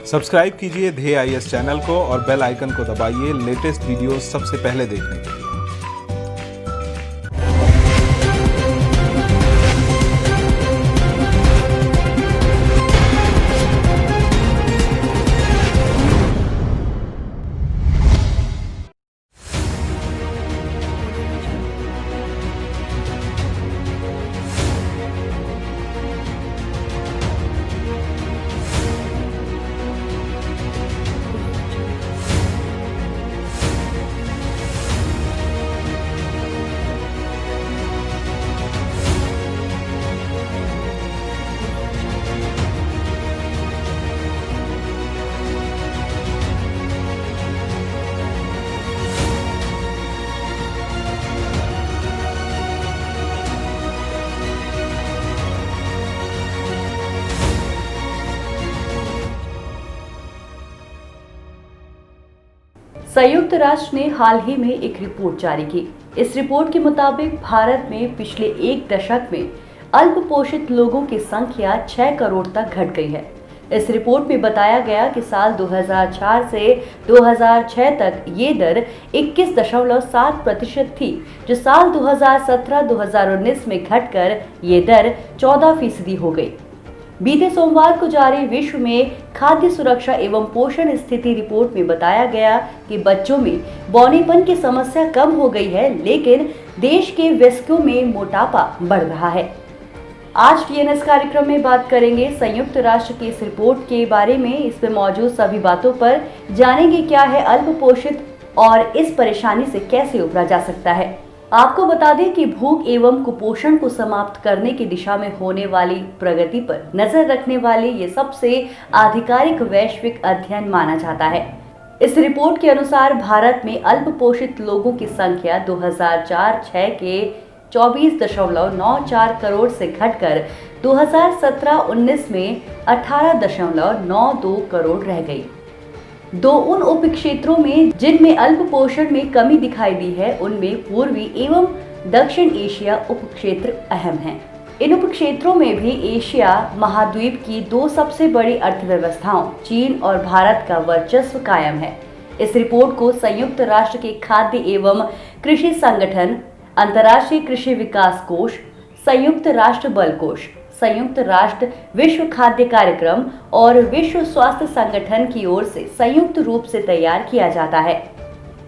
Subscribe कीजिए ध्येय IAS channel को और बेल आइकन को दबाइए लेटेस्ट वीडियो सबसे पहले देखने के लिए। संयुक्त राष्ट्र ने हाल ही में एक रिपोर्ट जारी की। इस रिपोर्ट के मुताबिक भारत में पिछले एक दशक में अल्प पोषित लोगों की संख्या 6 करोड़ तक घट गई है। इस रिपोर्ट में बताया गया कि साल 2004 से 2006 तक ये दर 21.7% थी, जो साल 2017-2019 में घटकर ये दर 14% हो गई। बीते सोमवार को जारी विश्व में खाद्य सुरक्षा एवं पोषण स्थिति रिपोर्ट में बताया गया कि बच्चों में बौनेपन की समस्या कम हो गई है, लेकिन देश के वयस्कों में मोटापा बढ़ रहा है। आज टीएनएस कार्यक्रम में बात करेंगे संयुक्त राष्ट्र की इस रिपोर्ट के बारे में। इसमें मौजूद सभी बातों पर जानेंगे क्या है अल्प पोषित और इस परेशानी से कैसे उबरा जा सकता है। आपको बता दें कि भूख एवं कुपोषण को समाप्त करने की दिशा में होने वाली प्रगति पर नजर रखने वाले ये सबसे आधिकारिक वैश्विक अध्ययन माना जाता है। इस रिपोर्ट के अनुसार भारत में अल्प पोषित लोगों की संख्या 2004-06 के 24.94 करोड़ से घटकर 2017-19 में 18.92 करोड़ रह गई। दो उन उप क्षेत्रों में जिनमें अल्प पोषण में कमी दिखाई दी है, उनमें पूर्वी एवं दक्षिण एशिया उप क्षेत्र अहम हैं। इन उप क्षेत्रों में भी एशिया महाद्वीप की दो सबसे बड़ी अर्थव्यवस्थाओं चीन और भारत का वर्चस्व कायम है। इस रिपोर्ट को संयुक्त राष्ट्र के खाद्य एवं कृषि संगठन, अंतर्राष्ट्रीय कृषि विकास कोष, संयुक्त राष्ट्र बल कोष, संयुक्त राष्ट्र विश्व खाद्य कार्यक्रम और विश्व स्वास्थ्य संगठन की ओर से संयुक्त रूप से तैयार किया जाता है।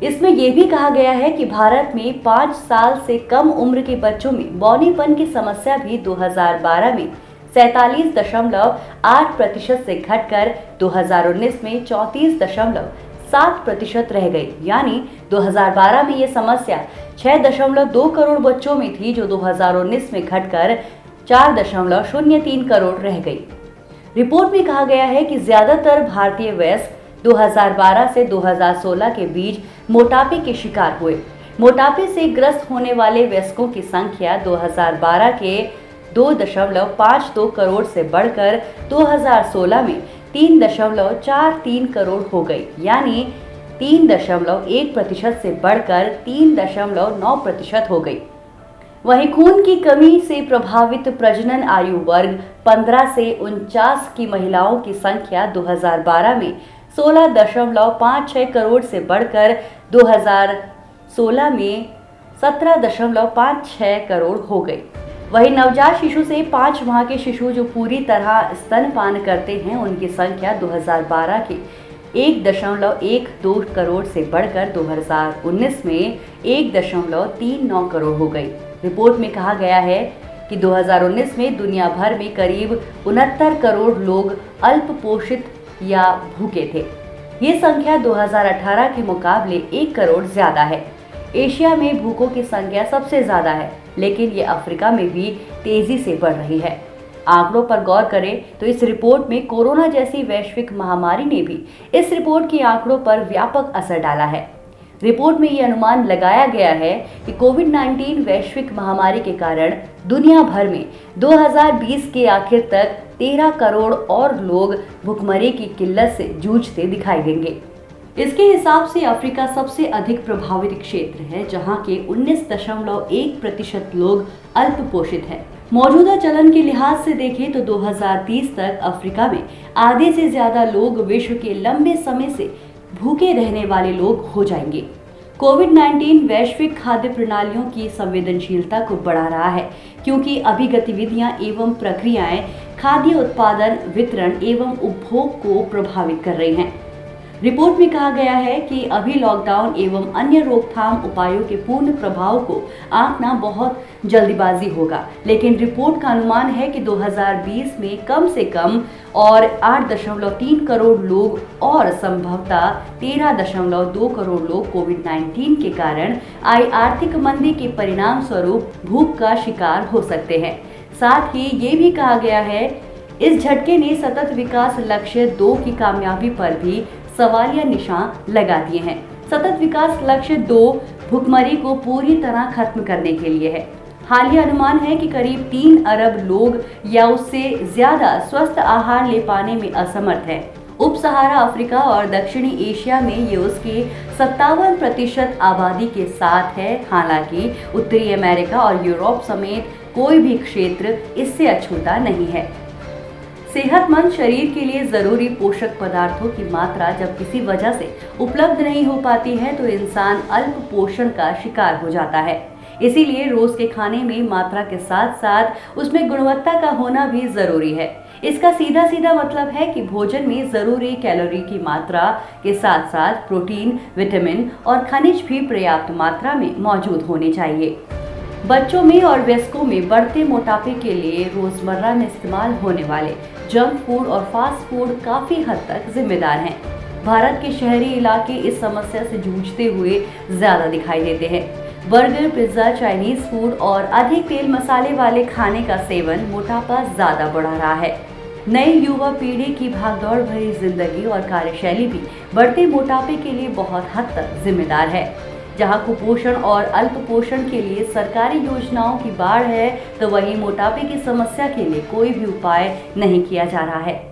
इसमें यह भी कहा गया है कि भारत में 5 साल से कम उम्र के बच्चों में बौनेपन की समस्या भी 2012 में 47.8% से घटकर 2019 में 34.7% रह गई। यानी 2012 में यह समस्या 6.2 करोड़ बच्चों में थी, जो 2019 में घटकर 4.03 करोड़ रह गई। रिपोर्ट में कहा गया है कि ज्यादातर भारतीय वयस्क 2012 से 2016 के बीच मोटापे के शिकार हुए। मोटापे से ग्रस्त होने वाले वयस्कों की संख्या 2012 के 2.52 करोड़ से बढ़कर 2016 में 3.43 करोड़ हो गई, यानी 3.1% से बढ़कर 3.9% हो गई। वहीं खून की कमी से प्रभावित प्रजनन आयु वर्ग 15 से 49 की महिलाओं की संख्या 2012 में 16.56 करोड़ से बढ़कर 2016 में 17.56 करोड़ हो गई। वहीं नवजात शिशु से 5 माह के शिशु जो पूरी तरह स्तनपान करते हैं, उनकी संख्या 2012 के 1.12 करोड़ से बढ़कर 2019 में 1.39 करोड़ हो गई। रिपोर्ट में कहा गया है कि 2019 में दुनिया भर में करीब 69 करोड़ लोग अल्प पोषित या भूखे थे। ये संख्या 2018 के मुकाबले 1 करोड़ ज्यादा है। एशिया में भूखों की संख्या सबसे ज्यादा है, लेकिन ये अफ्रीका में भी तेजी से बढ़ रही है। आंकड़ों पर गौर करें तो इस रिपोर्ट में कोरोना जैसी वैश्विक महामारी ने भी इस रिपोर्ट के आंकड़ों पर व्यापक असर डाला है। रिपोर्ट में ये अनुमान लगाया गया है कि कोविड-19 वैश्विक महामारी के कारण दुनिया भर में 2020 के आखिर तक 13 करोड़ और लोग भुखमरी की किल्लत से जूझते दिखाई देंगे। इसके हिसाब से अफ्रीका सबसे अधिक प्रभावित क्षेत्र है, जहां के 19.1% लोग अल्प पोषित हैं। मौजूदा चलन के लिहाज से देखें तो 2030 तक अफ्रीका में आधे से ज्यादा लोग विश्व के लंबे समय से भूखे रहने वाले लोग हो जाएंगे। कोविड-19 वैश्विक खाद्य प्रणालियों की संवेदनशीलता को बढ़ा रहा है, क्योंकि अभी गतिविधियां एवं प्रक्रियाएं खाद्य उत्पादन, वितरण एवं उपभोग को प्रभावित कर रही हैं। रिपोर्ट में कहा गया है कि अभी लॉकडाउन एवं अन्य रोकथाम उपायों के पूर्ण प्रभाव को आंकना बहुत जल्दीबाजी होगा, लेकिन रिपोर्ट का अनुमान है कि 2020 में कम से कम और 8.3 करोड़ लोग और संभवतः 13.2 करोड़ लोग कोविड-19 के कारण आई आर्थिक मंदी के परिणाम स्वरूप भूख का शिकार हो सकते हैं। साथ ही ये भी कहा गया है, इस झटके ने सतत विकास लक्ष्य 2 की कामयाबी पर भी सवालिया निशान लगा दिए हैं। सतत विकास लक्ष्य 2 भुखमरी को पूरी तरह खत्म करने के लिए है। हालिया अनुमान है कि करीब 3 अरब लोग या उससे ज्यादा स्वस्थ आहार ले पाने में असमर्थ हैं। उप सहारा अफ्रीका और दक्षिणी एशिया में ये उसकी 57% आबादी के साथ है। हालांकि उत्तरी अमेरिका और यूरोप समेत कोई भी क्षेत्र इससे अछूता नहीं है। सेहतमंद शरीर के लिए जरूरी पोषक पदार्थों की मात्रा जब किसी वजह से उपलब्ध नहीं हो पाती है तो इंसान अल्प पोषण का शिकार हो जाता है। इसीलिए रोज के खाने में मात्रा के साथ साथ उसमें गुणवत्ता का होना भी जरूरी है। इसका सीधा सीधा मतलब है कि भोजन में जरूरी कैलोरी की मात्रा के साथ साथ प्रोटीन, विटामिन और खनिज भी पर्याप्त मात्रा में मौजूद होने चाहिए। बच्चों में और वयस्कों में बढ़ते मोटापे के लिए रोजमर्रा में इस्तेमाल होने वाले जंक फूड और फास्ट फूड काफी हद तक जिम्मेदार हैं। भारत के शहरी इलाके इस समस्या से जूझते हुए ज्यादा दिखाई देते हैं। बर्गर, पिज्जा, चाइनीज फूड और अधिक तेल मसाले वाले खाने का सेवन मोटापा ज्यादा बढ़ा रहा है। नई युवा पीढ़ी की भागदौड़ भरी जिंदगी और कार्यशैली भी बढ़ते मोटापे के लिए बहुत हद तक जिम्मेदार है। जहां कुपोषण और अल्प पोषण के लिए सरकारी योजनाओं की बाढ़ है, तो वहीं मोटापे की समस्या के लिए कोई भी उपाय नहीं किया जा रहा है।